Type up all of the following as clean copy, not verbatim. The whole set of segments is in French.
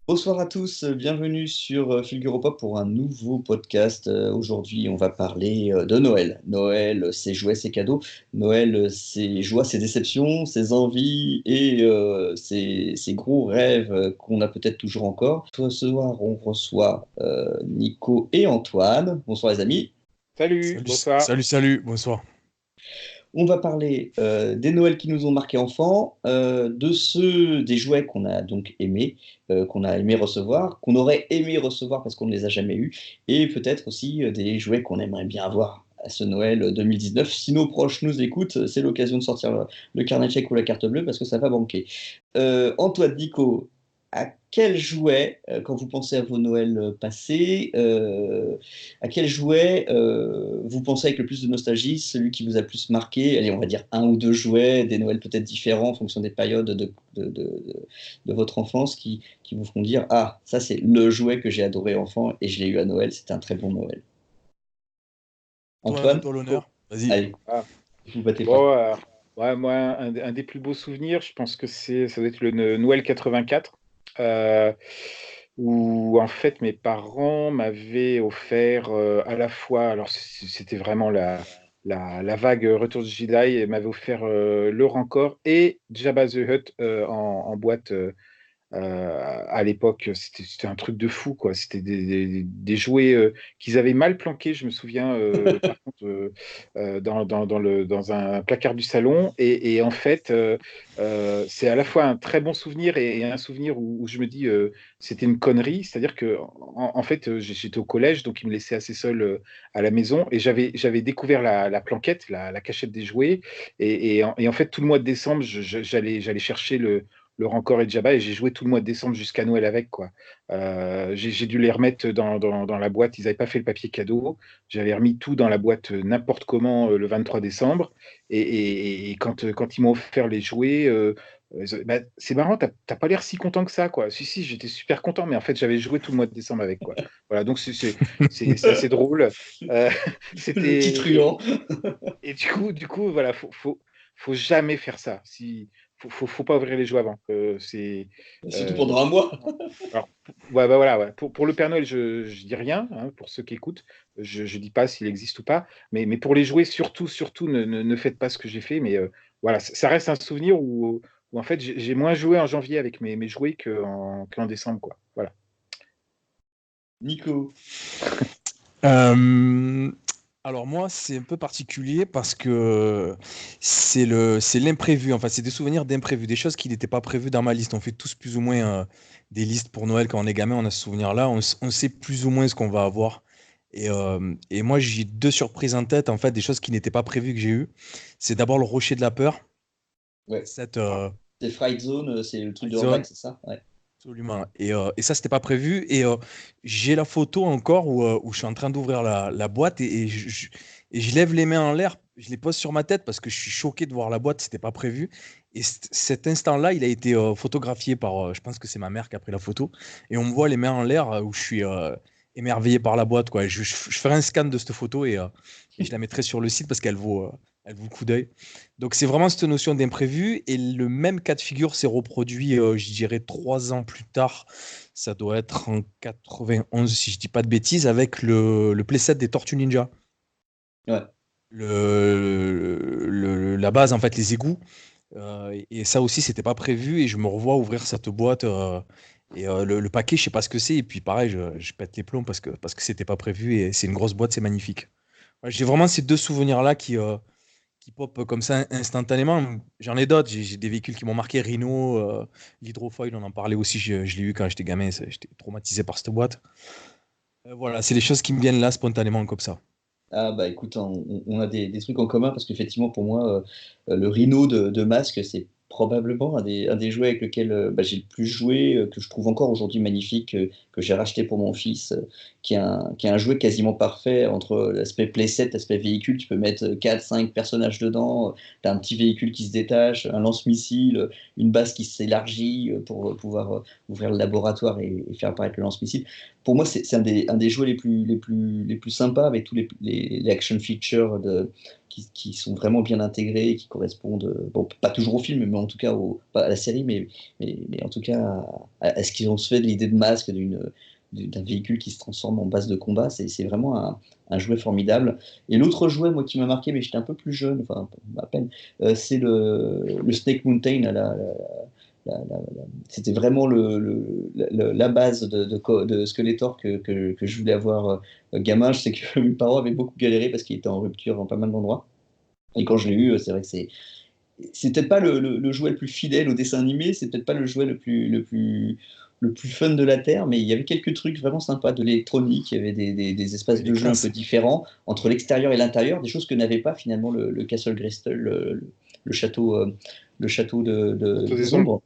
Bonsoir à tous, bienvenue sur Fil Europa pour un nouveau podcast. Aujourd'hui, on va parler de Noël. Noël, ses jouets, ses cadeaux. Noël, ses joies, ses déceptions, ses envies et ses gros rêves qu'on a peut-être toujours encore. Ce soir, on reçoit Nico et Antoine. Bonsoir les amis. Salut, Salut, bonsoir. salut, bonsoir. On va parler des Noëls qui nous ont marqués enfants, des jouets qu'on a donc aimés, qu'on a aimé recevoir, qu'on aurait aimé recevoir parce qu'on ne les a jamais eus, et peut-être aussi des jouets qu'on aimerait bien avoir à ce Noël 2019. Si nos proches nous écoutent, c'est l'occasion de sortir le carnet de chèques ou la carte bleue parce que ça va banquer. Antoine, Nico, à quel jouet, quand vous pensez à vos Noëls passés, à quel jouet vous pensez avec le plus de nostalgie, celui qui vous a le plus marqué? Allez, on va dire un ou deux jouets, des Noëls peut-être différents en fonction des périodes de votre enfance qui vous feront dire, ah, ça c'est le jouet que j'ai adoré enfant et je l'ai eu à Noël, c'était un très bon Noël. Toi, à Antoine, toi l'honneur. Vas-y. allez, Ah, vous battez pas. bon, ouais, moi, un des plus beaux souvenirs, je pense que ça doit être le Noël 84, euh, où en fait mes parents m'avaient offert à la fois, alors c'était vraiment la vague Retour du Jedi, et m'avaient offert le Rancor et Jabba the Hutt en boîte. À l'époque, c'était un truc de fou, quoi. C'était des jouets qu'ils avaient mal planqués, je me souviens, par contre, dans un placard du salon. Et en fait, c'est à la fois un très bon souvenir et un souvenir où je me dis c'était une connerie. C'est-à-dire que, en fait, j'étais au collège, donc ils me laissaient assez seul à la maison et j'avais découvert la planquette, la cachette des jouets. Et en fait, tout le mois de décembre, j'allais chercher le Rancor et Jabba, et j'ai joué tout le mois de décembre jusqu'à Noël avec, quoi. J'ai dû les remettre dans la boîte, ils n'avaient pas fait le papier cadeau, j'avais remis tout dans la boîte n'importe comment le 23 décembre, et quand ils m'ont offert les jouets, bah, c'est marrant, t'as pas l'air si content que ça, quoi. Si, j'étais super content, mais en fait, j'avais joué tout le mois de décembre avec, quoi. Voilà, donc c'est assez drôle. Euh, Le petit c'était truand. et du coup, voilà, faut jamais faire ça. Faut pas ouvrir les jouets avant. Surtout Euh, pendant un mois. alors, ouais, bah voilà, ouais. Pour le Père Noël, je dis rien, hein, pour ceux qui écoutent. Je dis pas s'il existe ou pas. Mais pour les jouets, surtout, ne faites pas ce que j'ai fait. Mais voilà, ça reste un souvenir où en fait, j'ai moins joué en janvier avec mes jouets qu'en décembre, quoi. Voilà. Nico. Euh, alors moi, c'est un peu particulier parce que c'est l'imprévu. Enfin, c'est des souvenirs d'imprévu, des choses qui n'étaient pas prévues dans ma liste. On fait tous plus ou moins des listes pour Noël quand on est gamin. On a ce souvenir-là. On sait plus ou moins ce qu'on va avoir. Et moi, j'ai deux surprises en tête. En fait, des choses qui n'étaient pas prévues que j'ai eues. C'est d'abord le Rocher de la Peur. Ouais. Cette C'est Fright Zone, c'est le truc de zone. Horvath, c'est ça? Ouais. Absolument. Et ça, c'était pas prévu. Et j'ai la photo encore où je suis en train d'ouvrir la boîte et je lève les mains en l'air, je les pose sur ma tête parce que je suis choqué de voir la boîte, c'était pas prévu. Et cet instant-là, il a été photographié par, je pense que c'est ma mère qui a pris la photo. Et on me voit les mains en l'air où je suis émerveillé par la boîte, quoi. Je ferai un scan de cette photo et je la mettrai sur le site parce elle vaut le coup d'œil. Donc c'est vraiment cette notion d'imprévu et le même cas de figure s'est reproduit, je dirais, 3 ans plus tard. Ça doit être en 91 si je dis pas de bêtises, avec le playset des Tortues Ninja. Ouais. La base, en fait, les égouts. Et ça aussi, c'était pas prévu et je me revois ouvrir cette boîte le paquet, je sais pas ce que c'est. Et puis pareil, je pète les plombs parce que c'était pas prévu et c'est une grosse boîte, c'est magnifique. Ouais, j'ai vraiment ces deux souvenirs-là qui pop comme ça instantanément. J'en ai d'autres. J'ai des véhicules qui m'ont marqué. Rhino, l'hydrofoil, on en parlait aussi. Je l'ai eu quand j'étais gamin. J'étais traumatisé par cette boîte. Voilà, c'est les choses qui me viennent là spontanément comme ça. Ah bah écoute, hein, on a des trucs en commun parce qu'effectivement pour moi, le Rhino de Masque, c'est probablement un des jouets avec lequel bah, j'ai le plus joué, que je trouve encore aujourd'hui magnifique, que j'ai racheté pour mon fils, qui est un jouet quasiment parfait entre l'aspect playset, l'aspect véhicule. Tu peux mettre 4 5 personnages dedans, tu as un petit véhicule qui se détache, un lance-missile, une base qui s'élargit pour pouvoir ouvrir le laboratoire et faire apparaître le lance-missile. pour moi, c'est un des jouets les plus sympas, avec tous les action features qui sont vraiment bien intégrés et qui correspondent, bon, pas toujours au film, mais en tout cas pas à la série, mais en tout cas à ce qu'ils ont fait de l'idée de masque d'un véhicule qui se transforme en base de combat. C'est vraiment un jouet formidable. Et l'autre jouet, moi, qui m'a marqué, mais j'étais un peu plus jeune, enfin, à peine, c'est le Snake Mountain. C'était vraiment la base de Skeletor que je voulais avoir gamin. Je sais que mes parents avaient beaucoup galéré parce qu'il était en rupture en pas mal d'endroits. Et quand je l'ai eu, c'est vrai que c'est peut-être pas le jouet le plus fidèle au dessin animé, c'est peut-être pas le jouet le plus fun de la Terre, mais il y avait quelques trucs vraiment sympas de l'électronique, il y avait des espaces de jeu un peu différents entre l'extérieur et l'intérieur, des choses que n'avait pas finalement le Castle Grayskull, le château, le château des ombres.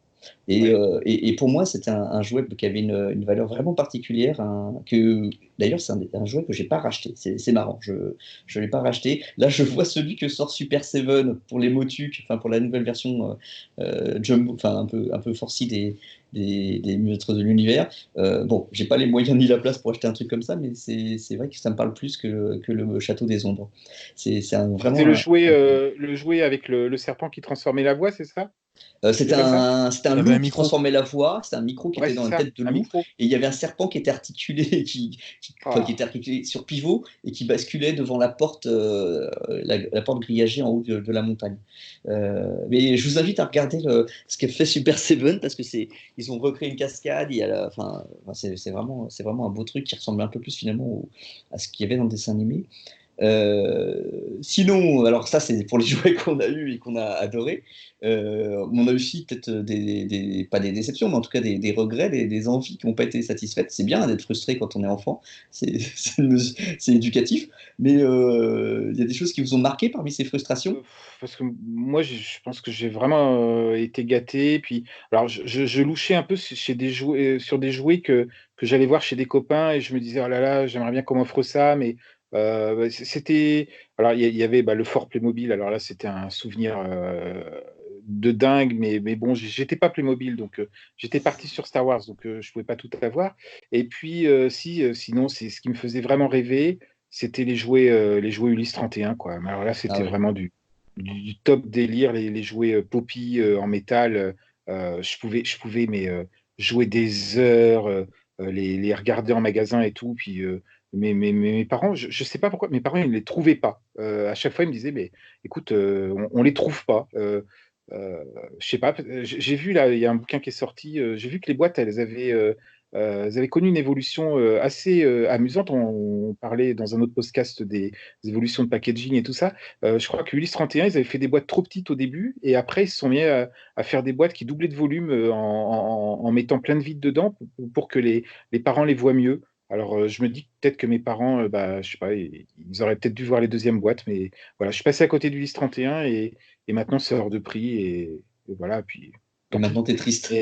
Et pour moi, c'était un jouet qui avait une valeur vraiment particulière. D'ailleurs, c'est un jouet que j'ai pas racheté. C'est marrant, je ne l'ai pas racheté. Là, je vois celui que sort Super Seven pour les Motuc, enfin pour la nouvelle version Jumbo, enfin un peu farcie des monstres de l'univers. Bon, j'ai pas les moyens ni la place pour acheter un truc comme ça, mais c'est vrai que ça me parle plus que le Château des Ombres. Vraiment. C'était le jouet avec le serpent qui transformait la voix, c'est ça? C'était un loup qui transformait la voix, c'était un micro qui était dans la tête de loup, et il y avait un serpent qui était articulé, qui était articulé sur pivot et qui basculait devant la porte grillagée en haut de la montagne. Mais je vous invite à regarder ce qu'a fait Super Seven, parce que ils ont recréé une cascade, c'est vraiment un beau truc qui ressemble un peu plus finalement à ce qu'il y avait dans le dessin animé. Sinon, alors ça c'est pour les jouets qu'on a eu et qu'on a adoré. On a aussi peut-être pas des déceptions, mais en tout cas des regrets, des envies qui n'ont pas été satisfaites. C'est bien d'être frustré quand on est enfant, c'est éducatif, mais il y a des choses qui vous ont marqué parmi ces frustrations? Parce que moi, je pense que j'ai vraiment été gâté. Puis, alors, je louchais un peu sur des jouets que j'allais voir chez des copains et je me disais, oh là là, j'aimerais bien qu'on m'offre ça, mais c'était. Alors, il y avait le Fort Playmobil. Alors là, c'était un souvenir de dingue, mais bon, j'étais pas Playmobil, donc j'étais parti sur Star Wars, donc je pouvais pas tout avoir. Et puis, sinon, c'est ce qui me faisait vraiment rêver, c'était les jouets Ulysse 31, quoi. Mais alors là, c'était vraiment du top délire, les jouets Poppy en métal. Je pouvais jouer des heures, les regarder en magasin et tout. Puis mes parents, je sais pas pourquoi, mes parents, ils ne les trouvaient pas. À chaque fois, ils me disaient, mais écoute, on les trouve pas. Je sais pas, j'ai vu là, il y a un bouquin qui est sorti, j'ai vu que les boîtes, elles avaient connu une évolution assez amusante. On parlait dans un autre podcast des évolutions de packaging et tout ça. Je crois que Ulysse 31, ils avaient fait des boîtes trop petites au début et après, ils se sont mis à faire des boîtes qui doublaient de volume en mettant plein de vide dedans pour que les parents les voient mieux. Alors, je me dis peut-être que mes parents, je sais pas, ils auraient peut-être dû voir les deuxièmes boîtes, mais voilà, je suis passé à côté d'Ulysse 31 et maintenant c'est hors de prix et voilà. Puis, Et maintenant, t'es triste.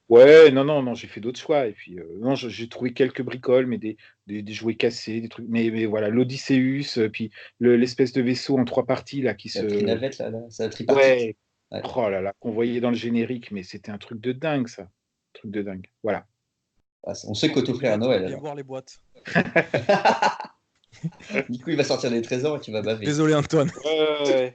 ouais, non, j'ai fait d'autres choix. Et puis, non, j'ai trouvé quelques bricoles, mais des jouets cassés, des trucs. Mais voilà, l'Odysseus, puis l'espèce de vaisseau en 3 parties là qui La se. trinavette, là, c'est la tripartite. Ouais. Oh là là, qu'on voyait dans le générique, mais c'était un truc de dingue, ça. Un truc de dingue. Voilà. On sait quoi t'offrir à Noël. Viens voir les boîtes. Du coup, il va sortir des trésors et tu vas baver. Désolé, Antoine. Ouais.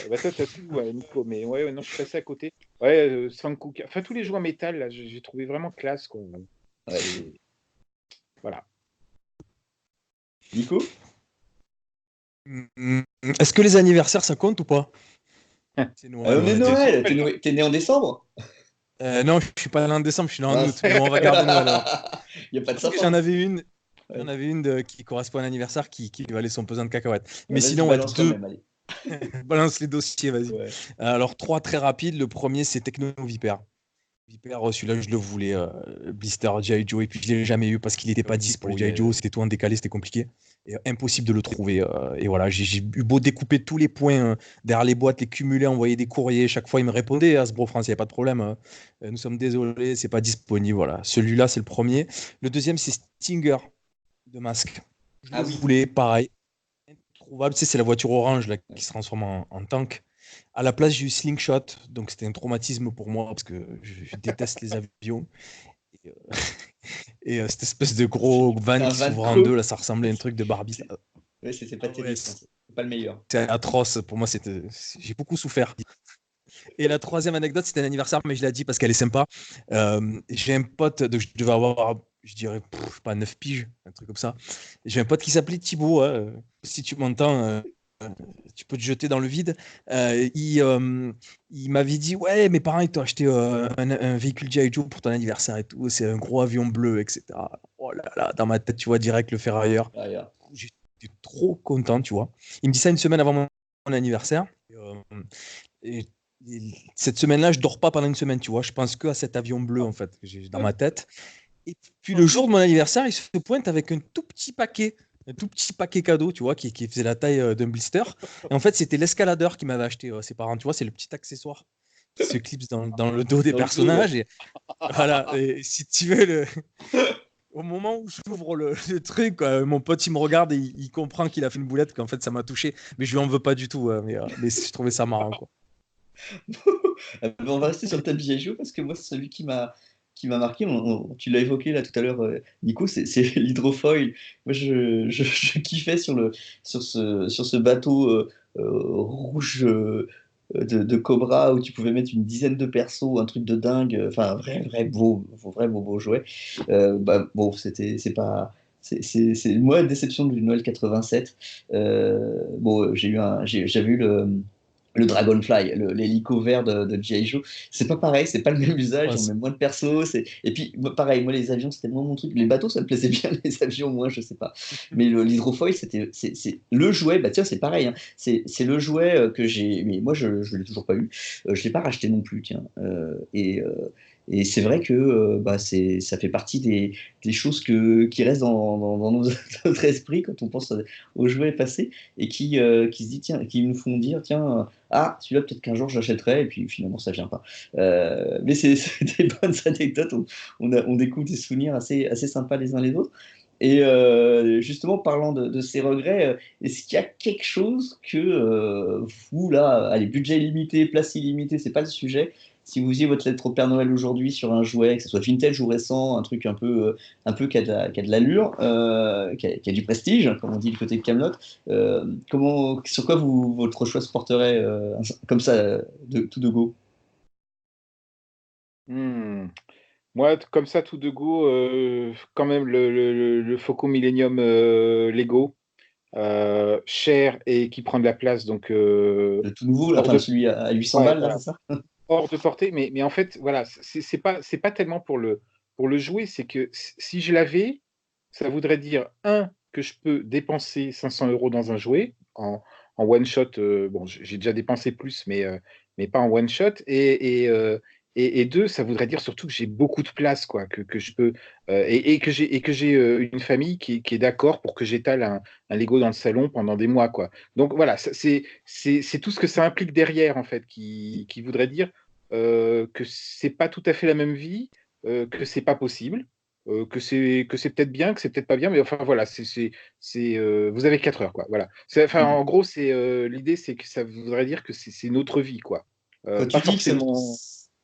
Bah, toi, t'as tout, Nico. Mais ouais, non, je suis passé à côté. Ouais, Sankook. Enfin, tous les jouets en métal, là, j'ai trouvé vraiment classe, quoi. Ouais. Voilà. Nico? Est-ce que les anniversaires, ça compte ou pas? C'est Noël. T'es né en décembre? Non, je suis pas né en décembre, je suis né en août. Bon, on va garder Noël alors. Il n'y a pas de sapin. J'en avais une qui correspond à l'anniversaire qui valait son pesant de cacahuètes. Mais sinon, balance deux. Même, allez. Balance les dossiers, vas-y. Ouais. Alors, 3 très rapides. Le premier, c'est Techno Viper. Viper, celui-là, je le voulais. Blister G.I. Joe, et puis je ne l'ai jamais eu parce qu'il n'était pas dispo. Les G.I. Joe, c'était tout en décalé, c'était compliqué. Et impossible de le trouver. Et voilà, j'ai eu beau découper tous les points derrière les boîtes, les cumuler, envoyer des courriers. Chaque fois, il me répondait à Hasbro France, il n'y a pas de problème. Nous sommes désolés, c'est pas disponible. Voilà. Celui-là, c'est le premier. Le deuxième, c'est Stinger de masque. Je le voulais, pareil. Introuvable. Tu sais, c'est la voiture orange là, qui se transforme en tank. À la place, j'ai eu Slingshot, donc c'était un traumatisme pour moi parce que je déteste les avions. Et cette espèce de gros van Un qui van s'ouvre en deux, co. là, ça ressemblait à un truc de Barbie. C'est ouais, c'est pas Ah ouais, terrible, hein, c'est pas le meilleur. c'était atroce. Pour moi, j'ai beaucoup souffert. Et la troisième anecdote, c'était un anniversaire, mais je l'ai dit parce qu'elle est sympa. J'ai un pote, je devais avoir, je dirais, je sais pas, 9 piges, un truc comme ça. J'ai un pote qui s'appelait Thibaut. Hein. Si tu m'entends, tu peux te jeter dans le vide. Il m'avait dit, ouais, mes parents, ils t'ont acheté un véhicule G.I. Joe pour ton anniversaire et tout. C'est un gros avion bleu, etc. Oh là là, dans ma tête, tu vois, direct le ferrailleur. Derrière. J'étais trop content, tu vois. Il me dit ça une semaine avant mon anniversaire. Et, cette semaine-là, je dors pas pendant une semaine, tu vois. Je pense que à cet avion bleu, en fait, que j'ai dans ma tête. Et puis le jour de mon anniversaire, il se pointe avec un tout petit paquet cadeau, tu vois, qui faisait la taille d'un blister. Et en fait, c'était l'escaladeur qui m'avait acheté ses parents, tu vois, c'est le petit accessoire qui se clipse dans le dos des Dans le dos, ouais. personnages. Et voilà, et si tu veux, au moment où j'ouvre le truc, quoi, mon pote, il me regarde et il comprend qu'il a fait une boulette, qu'en fait, ça m'a touché. Mais je lui en veux pas du tout, mais je trouvais ça marrant, quoi. On va rester sur le thème G.I. parce que moi, c'est celui qui m'a marqué. Tu l'as évoqué là tout à l'heure, Nico, c'est l'hydrofoil. Moi, je kiffais sur ce bateau rouge de Cobra où tu pouvais mettre une dizaine de persos, un truc de dingue. Enfin, un vrai beau jouet. Bah, bon, c'est pas. C'est moi la déception du Noël 87. Bon, j'avais eu le Dragonfly, l'hélico vert de G.I. Joe. C'est pas pareil, c'est pas le même usage, Ouais, on met moins de persos. Et puis, pareil, moi, les avions, c'était moins mon truc. Les bateaux, ça me plaisait bien, les avions, moins, je sais pas. Mais l'hydrofoil, c'est le jouet, bah tiens, c'est pareil. Hein. C'est le jouet que j'ai. Mais moi, je l'ai toujours pas eu. Je l'ai pas racheté non plus, tiens. Et c'est vrai que bah, ça fait partie des choses qui restent dans notre esprit quand on pense aux jouets passés et qui se dit, tiens, qui nous font dire, tiens, ah, celui-là, peut-être qu'un jour j'achèterai, et puis finalement, ça vient pas. Mais c'est des bonnes anecdotes, on découvre des souvenirs assez sympas les uns les autres. Et justement, parlant de ces regrets, est-ce qu'il y a quelque chose que vous, là, allez, budget illimité, place illimitée, c'est pas le sujet. Si vous faisiez votre lettre au Père Noël aujourd'hui sur un jouet, que ce soit vintage ou récent, un truc un peu qui a de l'allure, qui a du prestige, comme on dit du côté de Camelot, sur quoi votre choix se porterait comme ça, tout de go? Hmm. Moi, comme ça, tout de go, quand même le Foco Millennium Lego, cher et qui prend de la place, donc Le tout nouveau, là, hors enfin de, celui à 800 ouais, balles, là, voilà, c'est ça? hors de portée. Mais en fait, voilà, c'est pas tellement pour le jouer, c'est que si je l'avais, ça voudrait dire, que je peux dépenser 500 euros dans un jouet en one shot. Bon, j'ai déjà dépensé plus, mais pas en one shot. Et deux, ça voudrait dire surtout que j'ai beaucoup de place, quoi, que je peux et que j'ai une famille qui est d'accord pour que j'étale un Lego dans le salon pendant des mois, quoi. Donc voilà, c'est tout ce que ça implique derrière, en fait, qui voudrait dire que c'est pas tout à fait la même vie, que c'est pas possible, que c'est peut-être bien, que c'est peut-être pas bien, mais enfin voilà, vous avez 4 heures, quoi. Voilà. Enfin, en gros, l'idée, c'est que ça voudrait dire que c'est notre vie, quoi. Quand Pas tu dis forcément.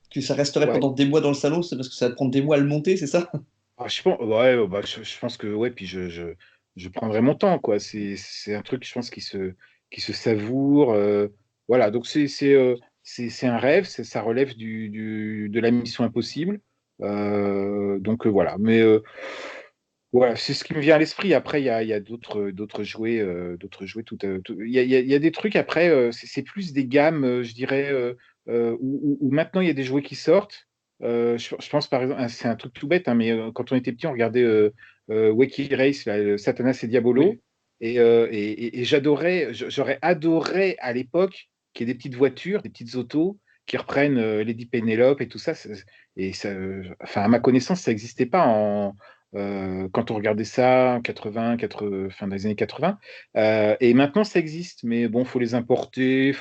que ça resterait Ouais. pendant des mois dans le salon, c'est parce que ça va te prendre des mois à le monter, c'est ça? Ah, je pense, ouais, bah, je pense que ouais, puis je prendrai mon temps, quoi. C'est un truc, je pense, qui se savoure. Voilà, donc c'est un rêve, ça relève de la mission impossible. Donc voilà, mais voilà, c'est ce qui me vient à l'esprit. Après, il y a d'autres jouets. Il y a des trucs après, c'est plus des gammes, je dirais, où maintenant il y a des jouets qui sortent. Je pense par exemple, c'est un truc tout bête, hein, mais quand on était petit, on regardait Wacky Race, là, Satanas et Diabolo, Oui. et j'aurais adoré à l'époque qu'il y ait des petites voitures, des petites autos qui reprennent Lady Penelope et tout ça. Et ça, enfin, à ma connaissance, ça n'existait pas quand on regardait ça en fin des années 80. Et maintenant, ça existe, mais bon, faut les importer,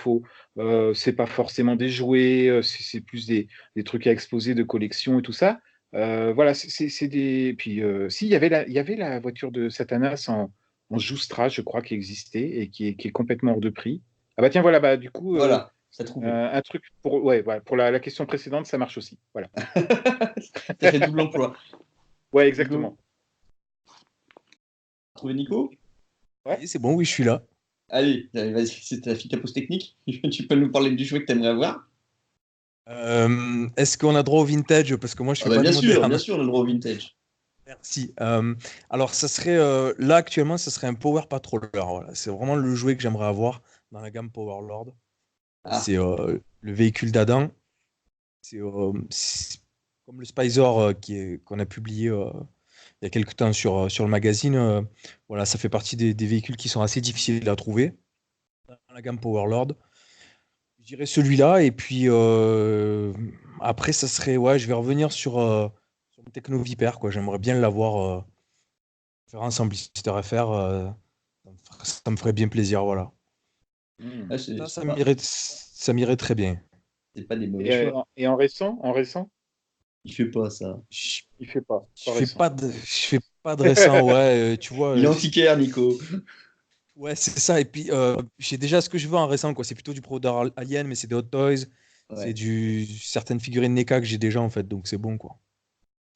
c'est pas forcément des jouets, c'est plus des trucs à exposer de collection et tout ça. Voilà, c'est des. Puis, si, il y avait la voiture de Satanas en Joustra, je crois, qui existait et qui est complètement hors de prix. Ah bah tiens, voilà, bah du coup, Voilà, ça trouvé. un truc pour, ouais, voilà, pour la question précédente, ça marche aussi. Voilà. Ça fait double emploi. Ouais, Nico, exactement. trouvé Nico? Ouais. Et c'est bon, oui, je suis là. Allez, vas-y, c'est ta fiche à pause technique. Tu peux nous parler du jouet que tu aimerais avoir? Est-ce qu'on a droit au vintage? Parce que moi, je Ah fais bah pas de bien moderne. sûr, on a le droit au vintage. Merci. Alors, ça serait là actuellement, ça serait un Power Patroller. Voilà. C'est vraiment le jouet que j'aimerais avoir dans la gamme Power Lord. Ah, C'est le véhicule d'Adam. C'est comme le Spicer qu'on a publié il y a quelques temps sur le magazine. Voilà, ça fait partie des véhicules qui sont assez difficiles à trouver dans la gamme Power Lord. Je dirais celui-là. Et puis après, ça serait, ouais, je vais revenir sur le Techno Viper, quoi. J'aimerais bien l'avoir référence en blister FR. Ça me ferait bien plaisir, voilà. Hmm. ah, Ça m'irait très bien. c'est pas des mauvais choix. Et en récent, Il fait pas ça. Je, il fait pas, je pas fais récent. pas de récent, ouais, tu vois. Il est antiquaire, Nico. Ouais, c'est ça. Et puis, j'ai déjà ce que je veux en récent, quoi. C'est plutôt du Product Alien, mais c'est des Hot Toys. C'est Ouais, certaines figurines NECA que j'ai déjà, en fait. Donc, c'est bon, quoi.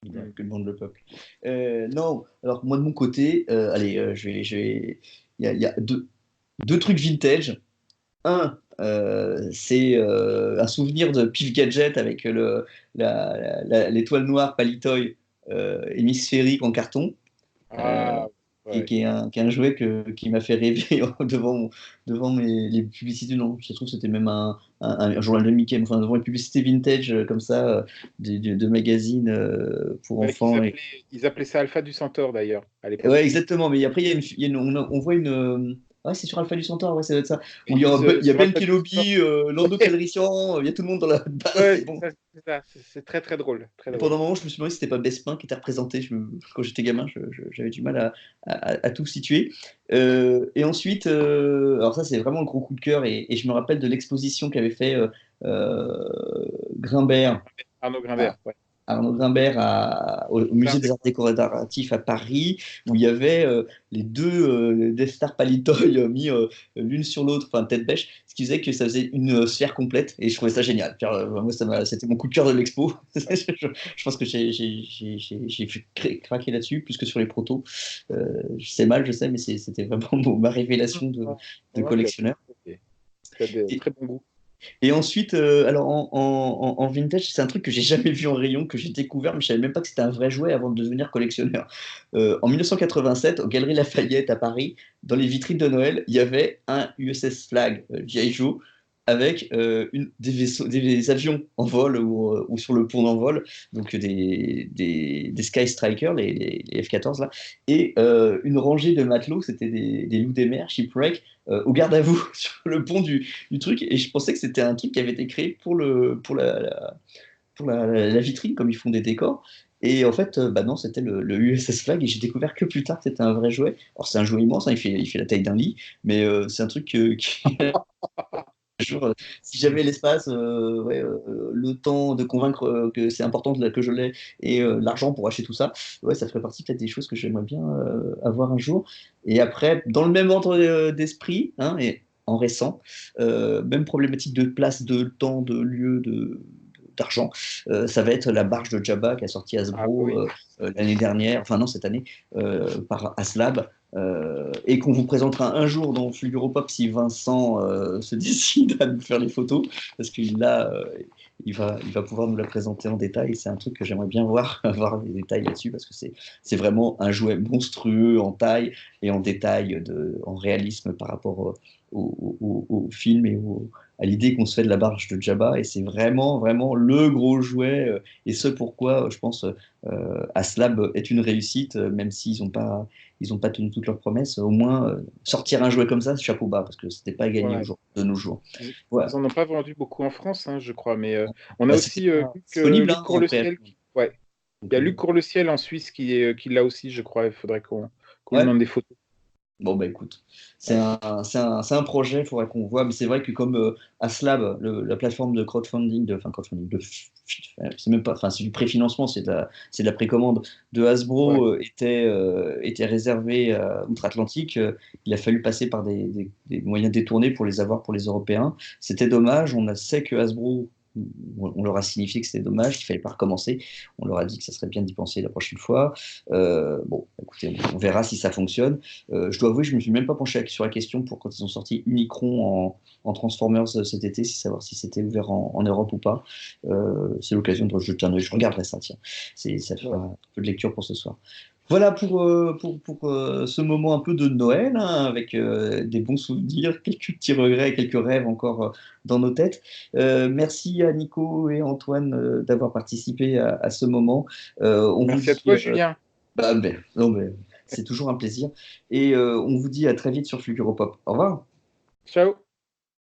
Hmm. que demande le peuple. Non, alors moi de mon côté, allez, il y a deux trucs vintage. Un, c'est un souvenir de Pif Gadget avec l'étoile noire Palitoy hémisphérique en carton, euh, Ah, et ouais. qui est un jouet qui m'a fait rêver devant les publicités. Non, je trouve que c'était même un journal de Mickey, enfin, devant les publicités vintage comme ça, de magazines pour Ouais, enfants. ils appelaient ça Alpha du Centaure d'ailleurs, à Ouais, l'époque. exactement. Mais après, on voit une. Ouais, c'est sur Alpha du Centaure, ouais, ça doit être ça. Où Ils disent Il y a sur Ben Alpha du Centaure. Kenobi, Lando Calrissian, il y a tout le monde dans la base. Ouais, Et bon. c'est ça. C'est très très drôle, très Et drôle. pendant un moment, je me suis demandé si c'était pas Bespin qui était représenté. Quand j'étais gamin, j'avais du mal à tout situer. Et ensuite, alors ça, c'est vraiment le gros coup de cœur. Et je me rappelle de l'exposition qu'avait fait Grimbert Arnaud Grimbert, ouais. Arnaud Grimbert au C'est un musée des des- Arts Décoratifs à Paris, où il y avait les deux Death Star Palitoy mis l'une sur l'autre, enfin tête bêche, ce qui faisait que ça faisait une sphère complète, et je trouvais ça génial. Moi, c'était mon coup de cœur de l'expo. Je pense que j'ai fait craquer là-dessus, plus que sur les protos. C'est mal, je sais, mais c'était vraiment ma révélation de Ouais, collectionneur. t'as des très bon goût. Et ensuite, alors en vintage, c'est un truc que j'ai jamais vu en rayon, que j'ai découvert, mais je savais même pas que c'était un vrai jouet avant de devenir collectionneur. En 1987, aux Galeries Lafayette à Paris, dans les vitrines de Noël, il y avait un USS Flag G.I. Joe avec des vaisseaux, des avions en vol ou sur le pont d'envol, donc des Sky Strikers, les F-14 là, et une rangée de matelots, c'était des loups des mers, shipwreck, au garde à vous sur le pont du truc, et je pensais que c'était un truc qui avait été créé pour la vitrine, comme ils font des décors. Et en fait, bah non, c'était le USS Flag, et j'ai découvert que plus tard que c'était un vrai jouet. Alors c'est un jouet immense, hein, il fait la taille d'un lit, mais c'est un truc qui, un jour, si j'avais l'espace, ouais, le temps de convaincre que c'est important que je l'ai, et l'argent pour acheter tout ça, ouais, ça ferait partie peut-être des choses que j'aimerais bien avoir un jour. Et après, dans le même ordre d'esprit, hein, et en récent, même problématique de place, de temps, de lieu, d'argent, ça va être la barge de Jabba qui a sorti Ah bah Hasbro oui. l'année dernière, enfin non, cette année, par Aslab, et qu'on vous présentera un jour dans Fluoropop si Vincent se décide à nous faire les photos, parce qu'il là, il va pouvoir nous la présenter en détail. C'est un truc que j'aimerais bien voir, avoir des détails là-dessus, parce que c'est vraiment un jouet monstrueux en taille et en détail, en réalisme par rapport au film et à l'idée qu'on se fait de la barge de Jabba. Et c'est vraiment, vraiment le gros jouet, et ce pourquoi je pense Aslab est une réussite, même s'ils n'ont pas tenu toutes leurs promesses. Au moins, sortir un jouet comme ça, chapeau bas, parce que c'était pas gagné Ouais. de nos jours. Ils Voilà. en ont pas vendu beaucoup en France, hein, je crois, mais on a Bah, c'était aussi pas disponible Luc hein, après. Courleciel. Ouais. Il y Donc, a Luc Courleciel en Suisse qui l'a aussi, je crois. Il faudrait qu'on lui ouais. demande des photos. Bon, bah écoute, Ouais. c'est un projet, il faudrait qu'on voit, mais c'est vrai que comme Aslab, la plateforme de crowdfunding, enfin crowdfunding, c'est même pas, enfin c'est du préfinancement, c'est de la précommande de Ouais. Hasbro, était réservée outre-Atlantique, il a fallu passer par des moyens détournés pour les avoir pour les Européens. C'était dommage, sait que Hasbro on leur a signifié que c'était dommage, qu'il fallait pas recommencer. On leur a dit que ça serait bien d'y penser la prochaine fois. Bon, écoutez, on verra si ça fonctionne. Je dois avouer, je me suis même pas penché sur la question pour quand ils ont sorti Unicron en Transformers cet été, savoir si c'était ouvert en Europe ou pas. C'est l'occasion de jeter un œil. Je regarderai ça, tiens. Ça fera un peu de lecture pour ce soir. Voilà pour ce moment un peu de Noël, hein, avec des bons souvenirs, quelques petits regrets, quelques rêves encore dans nos têtes. Merci à Nico et Antoine d'avoir participé à ce moment. On vous Merci à dit, toi, Julien. non, mais c'est toujours un plaisir. Et on vous dit à très vite sur Fuguropop. Au revoir. Ciao.